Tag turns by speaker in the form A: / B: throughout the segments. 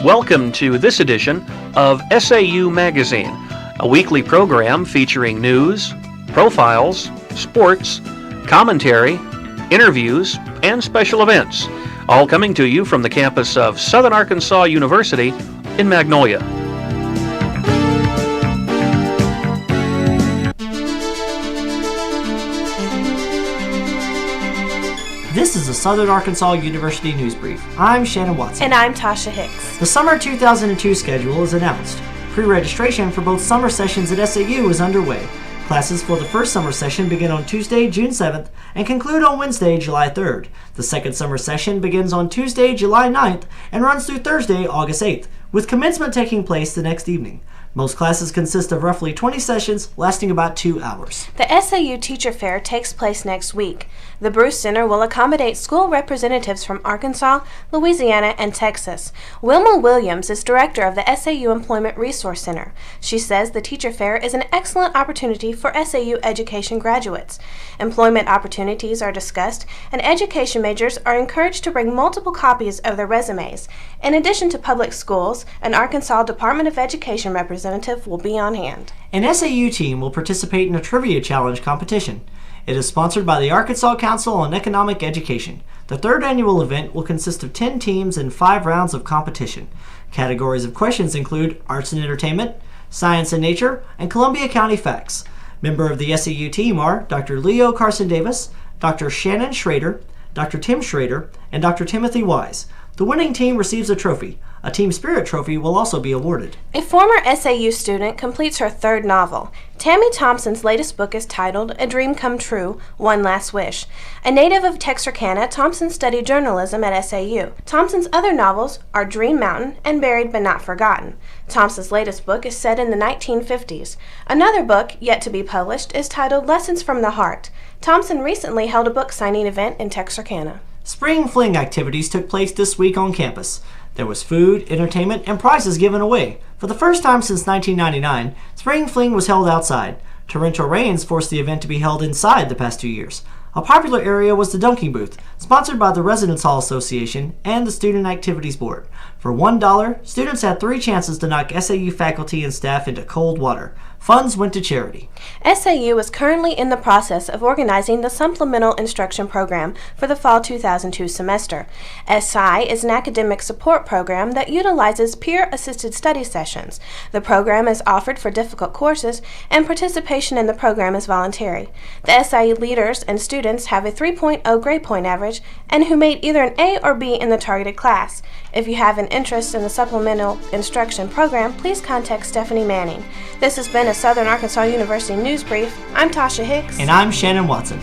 A: Welcome to this edition of SAU Magazine, a weekly program featuring news, profiles, sports, commentary, interviews, and special events, all coming to you from the campus of Southern Arkansas University in Magnolia.
B: This is the Southern Arkansas University News Brief. I'm Shannon Watson.
C: And I'm Tasha Hicks.
B: The Summer 2002 schedule is announced. Pre-registration for both summer sessions at SAU is underway. Classes for the first summer session begin on Tuesday, June 7th, and conclude on Wednesday, July 3rd. The second summer session begins on Tuesday, July 9th, and runs through Thursday, August 8th, with commencement taking place the next evening. Most classes consist of roughly 20 sessions lasting about 2 hours.
C: The SAU Teacher Fair takes place next week. The Bruce Center will accommodate school representatives from Arkansas, Louisiana, and Texas. Wilma Williams is director of the SAU Employment Resource Center. She says the Teacher Fair is an excellent opportunity for SAU education graduates. Employment opportunities are discussed, and education majors are encouraged to bring multiple copies of their resumes. In addition to public schools, an Arkansas Department of Education representative will be on hand.
B: An SAU team will participate in a trivia challenge competition. It is sponsored by the Arkansas Council on Economic Education. The third annual event will consist of 10 teams and 5 rounds of competition. Categories of questions include arts and entertainment, science and nature, and Columbia County facts. Member of the SAU team are Dr. Leo Carson-Davis, Dr. Shannon Schrader, Dr. Tim Schrader, and Dr. Timothy Wise. The winning team receives a trophy. A Team Spirit trophy will also be awarded.
C: A former SAU student completes her third novel. Tammy Thompson's latest book is titled A Dream Come True, One Last Wish. A native of Texarkana, Thompson studied journalism at SAU. Thompson's other novels are Dream Mountain and Buried But Not Forgotten. Thompson's latest book is set in the 1950s. Another book, yet to be published, is titled Lessons from the Heart. Thompson recently held a book signing event in Texarkana.
B: Spring Fling activities took place this week on campus. There was food, entertainment, and prizes given away. For the first time since 1999, Spring Fling was held outside. Torrential rains forced the event to be held inside the past 2 years. A popular area was the dunking booth, sponsored by the Residence Hall Association and the Student Activities Board. For $1, students had 3 chances to knock SAU faculty and staff into cold water. Funds went to charity.
C: SAU is currently in the process of organizing the Supplemental Instruction Program for the fall 2002 semester. SI is an academic support program that utilizes peer-assisted study sessions. The program is offered for difficult courses, and participation in the program is voluntary. The SI leaders and students have a 3.0 grade point average and who made either an A or B in the targeted class. If you have an interest in the Supplemental Instruction Program, please contact Stephanie Manning. This has been a Southern Arkansas University News Brief. I'm Tasha Hicks.
B: And I'm Shannon Watson.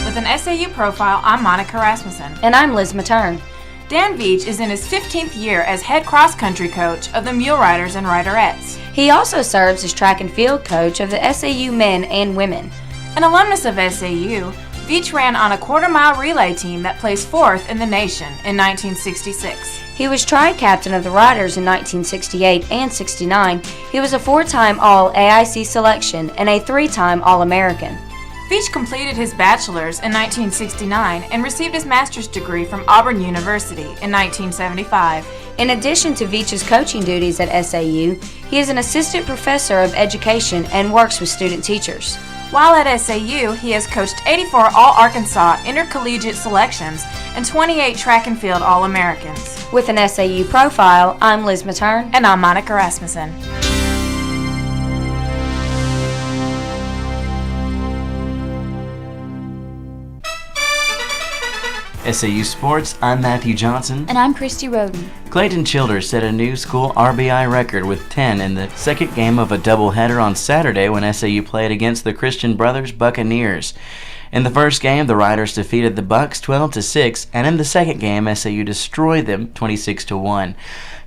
D: With an SAU profile, I'm Monica Rasmussen.
E: And I'm Liz Mattern.
D: Dan Veach is in his 15th year as head cross-country coach of the Mule Riders and Riderettes.
E: He also serves as track and field coach of the SAU men and women.
D: An alumnus of SAU, Veach ran on a quarter-mile relay team that placed 4th in the nation in 1966.
E: He was tri-captain of the Riders in 1968 and 69. He was a 4-time All-AIC selection and a 3-time All-American.
D: Veach completed his bachelor's in 1969 and received his master's degree from Auburn University in 1975.
E: In addition to Veach's coaching duties at SAU, he is an assistant professor of education and works with student teachers.
D: While at SAU, he has coached 84 All-Arkansas intercollegiate selections and 28 track and field All-Americans.
E: With an SAU profile, I'm Liz Mattern.
D: And I'm Monica Rasmussen.
F: SAU Sports, I'm Matthew Johnson.
G: And I'm Christie Roden.
F: Clayton Childers set a new school RBI record with 10 in the second game of a doubleheader on Saturday when SAU played against the Christian Brothers Buccaneers. In the first game, the Riders defeated the Bucs 12-6, and in the second game, SAU destroyed them 26-1.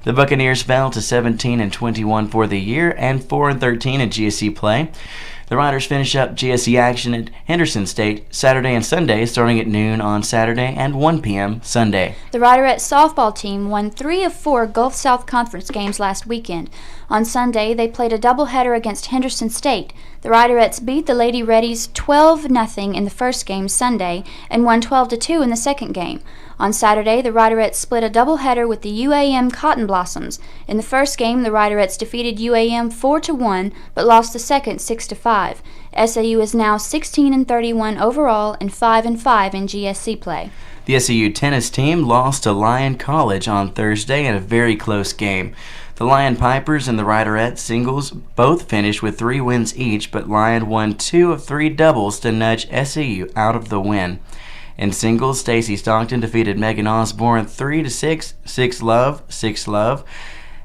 F: The Buccaneers fell to 17-21 for the year and 4-13 in GSC play. The Riders finish up GSE action at Henderson State Saturday and Sunday, starting at noon on Saturday and 1 p.m. Sunday.
G: The Riderettes softball team won 3 of 4 Gulf South Conference games last weekend. On Sunday, they played a doubleheader against Henderson State. The Riderettes beat the Lady Reddies 12-0 in the first game Sunday and won 12-2 in the second game. On Saturday, the Riderettes split a doubleheader with the UAM Cotton Blossoms. In the first game, the Riderettes defeated UAM 4-1, but lost the second 6-5. SAU is now 16-31 overall and 5-5 in GSC play.
F: The SAU tennis team lost to Lyon College on Thursday in a very close game. The Lyon Pipers and the Riderettes singles both finished with 3 wins each, but Lyon won 2 of 3 doubles to nudge SAU out of the win. In singles, Stacy Stockton defeated Megan Osborne 3-6, 6-love, 6-love.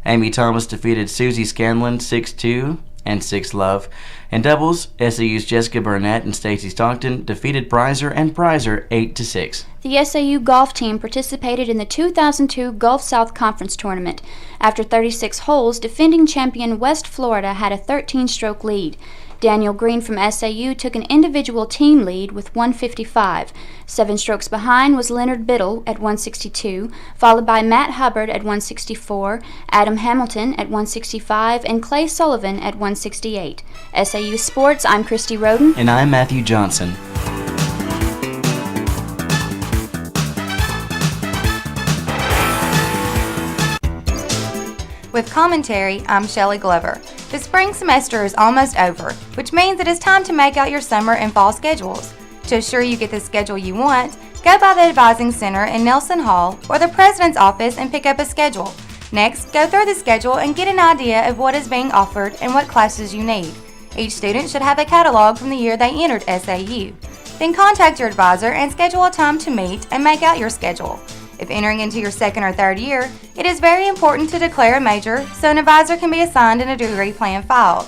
F: Amy Thomas defeated Susie Scanlon 6-2 and 6-love. In doubles, SAU's Jessica Burnett and Stacy Stockton defeated Prizer and Prizer 8-6.
G: The SAU golf team participated in the 2002 Gulf South Conference Tournament. After 36 holes, defending champion West Florida had a 13-stroke lead. Daniel Green from SAU took an individual team lead with 155. 7 strokes behind was Leonard Biddle at 162, followed by Matt Hubbard at 164, Adam Hamilton at 165, and Clay Sullivan at 168. SAU Sports, I'm Christie Roden.
F: And I'm Matthew Johnson.
D: With commentary, I'm Shelley Glover. The spring semester is almost over, which means it is time to make out your summer and fall schedules. To assure you get the schedule you want, go by the Advising Center in Nelson Hall or the President's office and pick up a schedule. Next, go through the schedule and get an idea of what is being offered and what classes you need. Each student should have a catalog from the year they entered SAU. Then contact your advisor and schedule a time to meet and make out your schedule. If entering into your second or third year, it is very important to declare a major so an advisor can be assigned and a degree plan filed.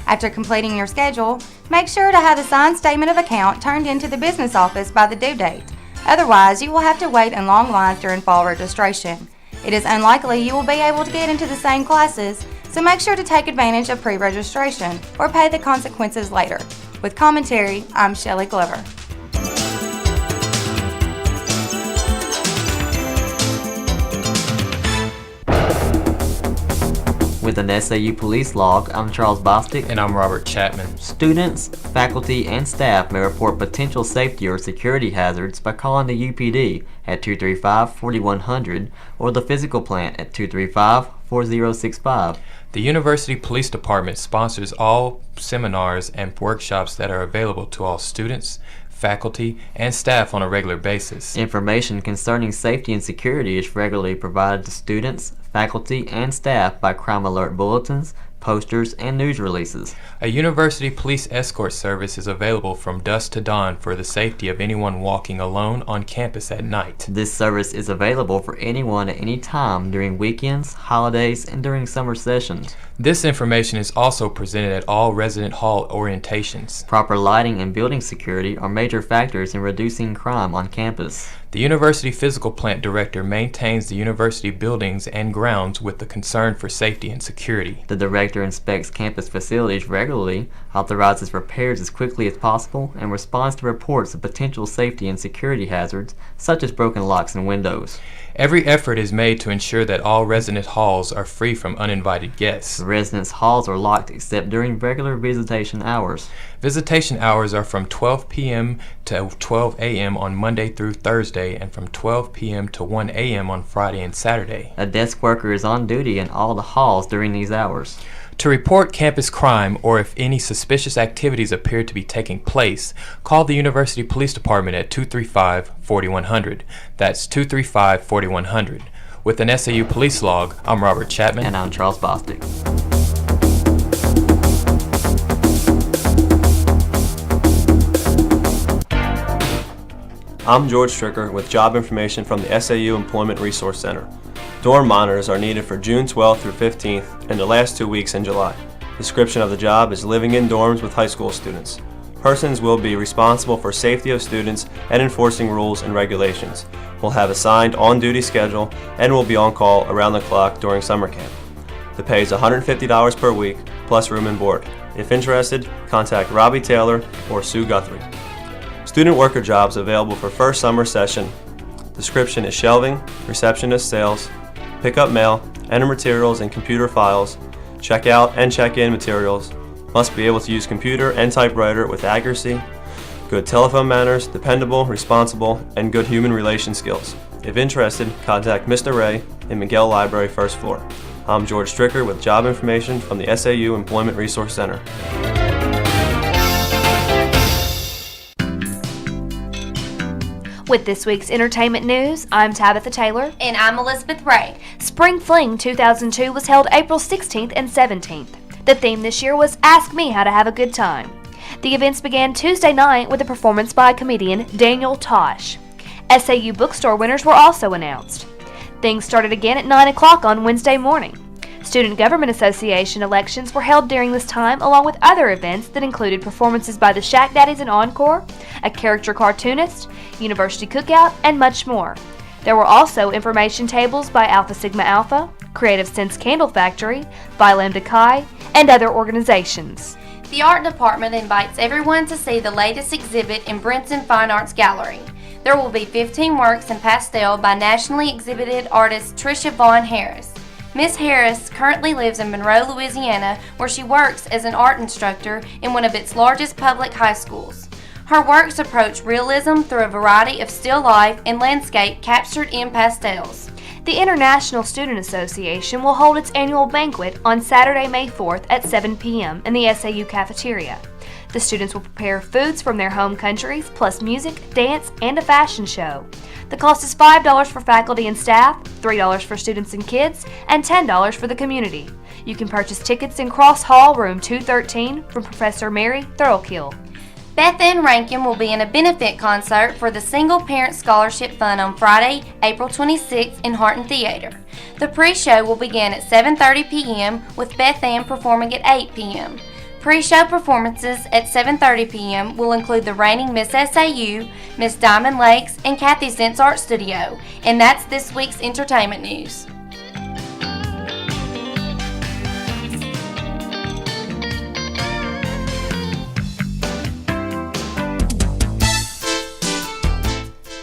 D: After completing your schedule, make sure to have the signed statement of account turned into the business office by the due date. Otherwise, you will have to wait in long lines during fall registration. It is unlikely you will be able to get into the same classes, so make sure to take advantage of pre-registration or pay the consequences later. With commentary, I'm Shelley Glover.
H: With an SAU police log, I'm Charles Bostick.
I: And I'm Robert Chatman.
H: Students, faculty, and staff may report potential safety or security hazards by calling the UPD at 235-4100 or the physical plant at 235-4065.
I: The University Police Department sponsors all seminars and workshops that are available to all students, faculty, and staff on a regular basis.
H: Information concerning safety and security is regularly provided to students, faculty, and staff by crime alert bulletins, posters, and news releases.
I: A university police escort service is available from dusk to dawn for the safety of anyone walking alone on campus at night.
H: This service is available for anyone at any time during weekends, holidays, and during summer sessions.
I: This information is also presented at all resident hall orientations.
H: Proper lighting and building security are major factors in reducing crime on campus.
I: The University Physical Plant Director maintains the university buildings and grounds with the concern for safety and security.
H: The Director inspects campus facilities regularly, authorizes repairs as quickly as possible, and responds to reports of potential safety and security hazards, such as broken locks and windows.
I: Every effort is made to ensure that all resident halls are free from uninvited guests.
H: The residence halls are locked except during regular visitation hours.
I: Visitation hours are from 12 p.m. to 12 a.m. on Monday through Thursday and from 12 p.m. to 1 a.m. on Friday and Saturday.
H: A desk worker is on duty in all the halls during these hours.
I: To report campus crime or if any suspicious activities appear to be taking place, call the University Police Department at 235-4100. That's 235-4100. With an SAU police log, I'm Robert Chatman.
H: And I'm Charles Bostick.
J: I'm George Stricker with job information from the SAU Employment Resource Center. Dorm monitors are needed for June 12th through 15th and the last 2 weeks in July. Description of the job is living in dorms with high school students. Persons will be responsible for safety of students and enforcing rules and regulations, will have assigned on-duty schedule, and will be on call around the clock during summer camp. The pay is $150 per week plus room and board. If interested, contact Robbie Taylor or Sue Guthrie. Student worker jobs available for first summer session. Description is shelving, receptionist sales, pick up mail, enter materials and computer files, check out and check in materials, must be able to use computer and typewriter with accuracy, good telephone manners, dependable, responsible, and good human relation skills. If interested, contact Mr. Ray in Miguel Library, first floor. I'm George Stricker with job information from the SAU Employment Resource Center.
K: With this week's entertainment news, I'm Tabitha Taylor.
D: And I'm Elizabeth Ray.
K: Spring Fling 2002 was held April 16th and 17th. The theme this year was Ask Me How to Have a Good Time. The events began Tuesday night with a performance by comedian Daniel Tosh. SAU bookstore winners were also announced. Things started again at 9 o'clock on Wednesday morning. Student Government Association elections were held during this time, along with other events that included performances by the Shack Daddies and Encore, a character cartoonist, University Cookout, and much more. There were also information tables by Alpha Sigma Alpha, Creative Sense Candle Factory, Phi Lambda Chi, and other organizations.
D: The art department invites everyone to see the latest exhibit in Brinson Fine Arts Gallery. There will be 15 works in pastel by nationally exhibited artist Trisha Vaughn Harris. Miss Harris currently lives in Monroe, Louisiana, where she works as an art instructor in one of its largest public high schools. Her works approach realism through a variety of still life and landscape captured in pastels.
K: The International Student Association will hold its annual banquet on Saturday, May 4th at 7 p.m. in the SAU cafeteria. The students will prepare foods from their home countries, plus music, dance, and a fashion show. The cost is $5 for faculty and staff, $3 for students and kids, and $10 for the community. You can purchase tickets in Cross Hall, room 213, from Professor Mary Thurlkill.
D: Beth Ann Rankin will be in a benefit concert for the Single Parent Scholarship Fund on Friday, April 26th in Harton Theater. The pre-show will begin at 7:30 p.m. with Beth Ann performing at 8 p.m. Pre-show performances at 7:30 p.m. will include the reigning Miss SAU, Miss Diamond Lakes, and Kathy Zentz Art Studio. And that's this week's entertainment news.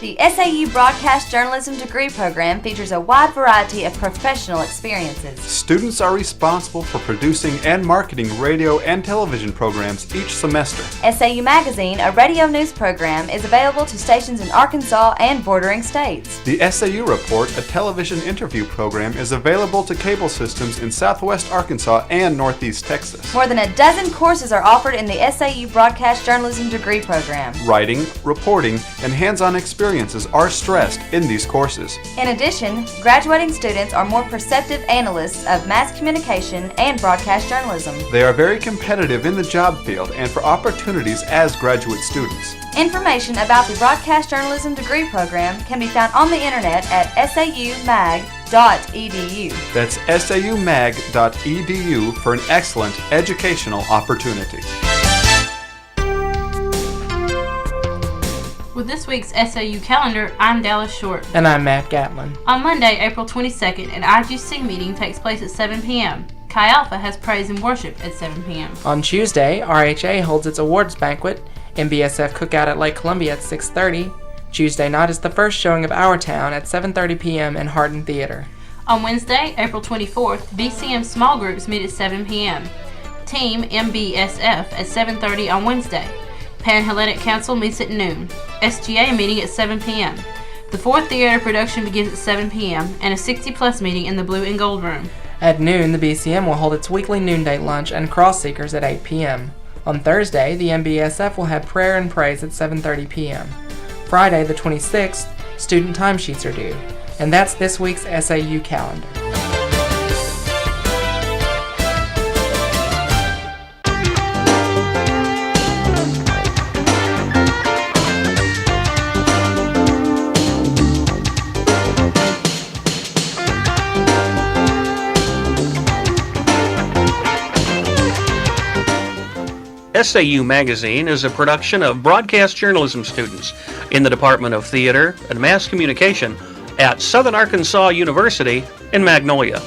L: The SAU Broadcast Journalism degree program features a wide variety of professional experiences.
M: Students are responsible for producing and marketing radio and television programs each semester.
L: SAU Magazine, a radio news program, is available to stations in Arkansas and bordering states.
M: The SAU Report, a television interview program, is available to cable systems in southwest Arkansas and northeast Texas.
L: More than a dozen courses are offered in the SAU Broadcast Journalism degree program.
M: Writing, reporting, and hands-on experiences are stressed in these courses.
L: In addition, graduating students are more perceptive analysts of mass communication and broadcast journalism.
M: They are very competitive in the job field and for opportunities as graduate students.
L: Information about the Broadcast Journalism degree program can be found on the internet at saumag.edu.
M: That's saumag.edu for an excellent educational opportunity.
N: With this week's SAU calendar, I'm Dallas Short.
O: And I'm Matt Gatlin.
N: On Monday, April 22nd, an IGC meeting takes place at 7 p.m. Chi Alpha has praise and worship at 7 p.m.
O: On Tuesday, RHA holds its awards banquet, MBSF cookout at Lake Columbia at 6:30. Tuesday night is the first showing of Our Town at 7:30 p.m. in Harton Theater.
N: On Wednesday, April 24th, BCM small groups meet at 7 p.m. Team MBSF at 7:30 on Wednesday. Panhellenic Council meets at noon. SGA meeting at 7 p.m. The 4th Theater production begins at 7 p.m. and a 60-plus meeting in the Blue and Gold Room.
O: At noon, the BCM will hold its weekly noonday lunch and cross seekers at 8 p.m. On Thursday, the MBSF will have prayer and praise at 7:30 p.m. Friday, the 26th, student timesheets are due. And that's this week's SAU calendar.
A: SAU Magazine is a production of broadcast journalism students in the Department of Theater and Mass Communication at Southern Arkansas University in Magnolia.